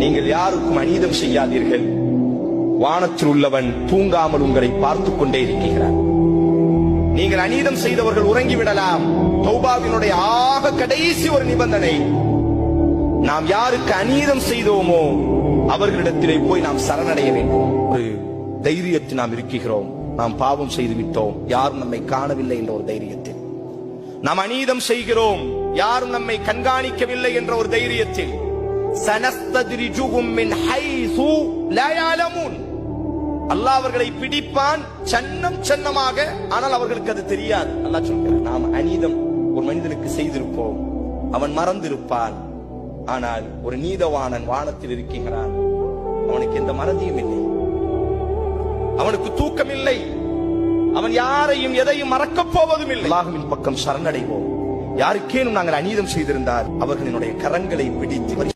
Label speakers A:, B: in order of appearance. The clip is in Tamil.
A: நீங்கள் யாருக்கும் அநீதம் செய்யாதீர்கள், வானத்தில் உள்ளவன் தூங்காமல் உங்களை பார்த்துக் கொண்டே இருக்கிறார். நீங்கள் அநீதம் செய்தவர்கள் உறங்கிவிடலாம். தௌபாவினுடைய ஆக கடைசி ஒரு நிபந்தனை, நாம் யாருக்கு அநீதம் செய்தோமோ அவர்களிடத்திலே போய் நாம் சரணடைய வேண்டும். ஒரு தைரியத்தில் நாம் இருக்கிறோம், நாம் பாவம் செய்து விட்டோம், யாரும் நம்மை காணவில்லை என்ற ஒரு தைரியத்தில். நாம் அநீதம் செய்கிறோம், யாரும் நம்மை கண்காணிக்கவில்லை என்ற ஒரு தைரியத்தில். சனஸ்தத்ரிஜுஹும் மின் ஹைஸு லா யஅலமூன், அல்லாஹ் அவர்களை பிடிப்பான் சன்னம் சன்னமாக, ஆனால் அவர்களுக்கு அது தெரியாது. அல்லாஹ் சொல்கிறார், நாம் அநீதம் ஒரு மனிதனுக்கு செய்திருப்போம், அவன் மறந்திருப்பான். ஆனால் ஒரு நீதவானன் வானத்தில் இருக்கிறான், அவனுக்கு எந்த மறதியும் இல்லை, அவனுக்கு தூக்கம் இல்லை, அவன் யாரையும் எதையும் மறக்கப் போவதும் இல்லை. அல்லாஹ்வின் பக்கம் சரணடைவோம். யாருக்கேனும் நாங்கள் அநீதம் செய்திருந்தால் அவர்களினுடைய கரங்களை பிடித்து